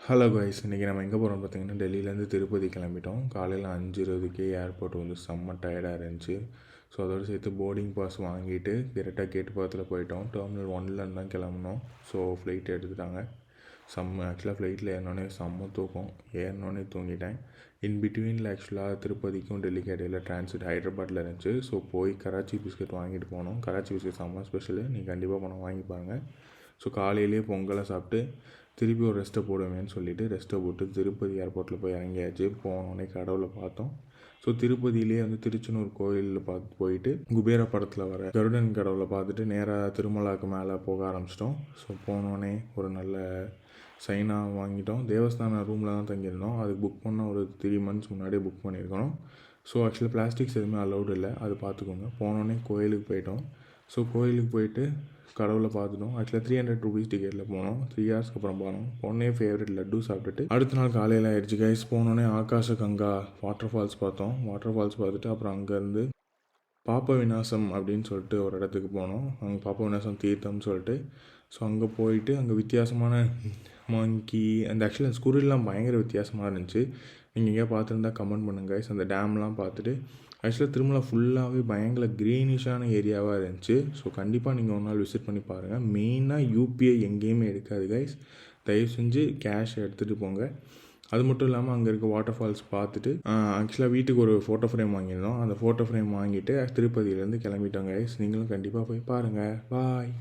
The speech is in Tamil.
ஹலோ காய்ஸ், இன்றைக்கி நம்ம எங்கே போகிறோம் பார்த்தீங்கன்னா, டெல்லியிலேருந்து திருப்பதி கிளம்பிட்டோம். காலையில் 5:20க்கே ஏர்போர்ட் வந்து செம்ம டயர்டாக இருந்துச்சு. ஸோ அதோடு சேர்த்து போர்டிங் பாஸ் வாங்கிட்டு கரெக்டாக கேட்டு பக்கத்தில் போயிட்டோம். டெர்மினல் 1லேருந்து தான் கிளம்புனோம். ஸோ ஃப்ளைட் எடுத்துட்டாங்க. ஆக்சுவலாக ஃப்ளைட்டில் ஏறினோடனே செம்ம தூக்கம். ஏறினோடனே தூங்கிட்டேன். இன் பிட்வீனில் ஆக்சுவலாக திருப்பதிக்கும் டெல்லிக்கு இடையில டிரான்சிட் ஹைதராபாத்தில் இருந்துச்சு. ஸோ போய் கராச்சி பிஸ்கெட் வாங்கிட்டு போனோம். கராச்சி பிஸ்கெட் செம்ம ஸ்பெஷலு, நீங்கள் கண்டிப்பாக போனால் வாங்கிப்பாங்க. ஸோ காலையிலேயே பொங்கலை சாப்பிட்டு திருப்பி ஒரு ரெஸ்ட்டை போடுவேன்னு சொல்லிவிட்டு ரெஸ்ட்டை போட்டு திருப்பதி ஏர்போர்ட்டில் போய் இறங்கியாச்சு. போனோடனே கடவுளை பார்த்தோம். ஸோ திருப்பதியிலே வந்து திருச்செந்தூர் கோயிலில் போயிட்டு குபேர படத்தில் வர கருடன் கடவுளை பார்த்துட்டு நேராக திருமலாவுக்கு மேலே போக ஆரம்பிச்சிட்டோம். ஸோ போனோடனே ஒரு நல்ல சைனாக வாங்கிட்டோம். தேவஸ்தான ரூமில் தான் தங்கியிருந்தோம். அதுக்கு புக் பண்ண ஒரு 3 months முன்னாடியே புக் பண்ணியிருக்கணும். ஸோ ஆக்சுவலாக பிளாஸ்டிக்ஸ் எதுவுமே அலௌடு இல்லை, அது பார்த்துக்கோங்க. போனோடனே கோயிலுக்கு போயிட்டோம். ஸோ கோயிலுக்கு போயிட்டு கடவுளை பார்த்துட்டோம். ஆக்சுவலாக 300 rupees டிக்கெட்டில் போனோம். 3 hours அப்புறம் போனோடனே ஃபேவரட் லட்டு சாப்பிட்டுட்டு அடுத்த நாள் காலையில் ஆயிடுச்சு கைஸ். போனோடனே ஆகாஷ கங்கா வாட்டர் ஃபால்ஸ் பார்த்தோம். வாட்டர் ஃபால்ஸ் பார்த்துட்டு அப்புறம் அங்கேருந்து பாப்ப விநாசம் அப்படின்னு சொல்லிட்டு ஒரு இடத்துக்கு போனோம். அங்கே பாப்ப விநாசம் தீர்த்தம்னு சொல்லிட்டு. ஸோ அங்கே போயிட்டு அங்கே வித்தியாசமான மங்கி ஆக்சுவலாக ஸ்குரில்லாம் பயங்கர வித்தியாசமாக இருந்துச்சு. நீங்கள் எங்கேயா பார்த்துருந்தா கமெண்ட் பண்ணுங்க கைஸ். அந்த டேம்லாம் பார்த்துட்டு ஆக்சுவலாக திருமலா ஃபுல்லாகவே பயங்கர க்ரீனிஷான ஏரியாவாக இருந்துச்சு. ஸோ கண்டிப்பாக நீங்கள் ஒரு நாள் விசிட் பண்ணி பாருங்கள். மெயினாக யூபிஐ எங்கேயுமே எடுக்காது கைஸ். தயவு செஞ்சு கேஷ் எடுத்துகிட்டு போங்க. அது மட்டும் இல்லாமல் அங்கே இருக்க வாட்டர் ஃபால்ஸ் பார்த்துட்டு ஆக்சுவலாக வீட்டுக்கு ஒரு ஃபோட்டோ ஃப்ரேம் வாங்கியிருந்தோம். அந்த ஃபோட்டோ ஃப்ரேம் வாங்கிட்டு திருப்பதியிலேருந்து கிளம்பிட்டோம் கைஸ். நீங்களும் கண்டிப்பாக போய் பாருங்கள். பாய்.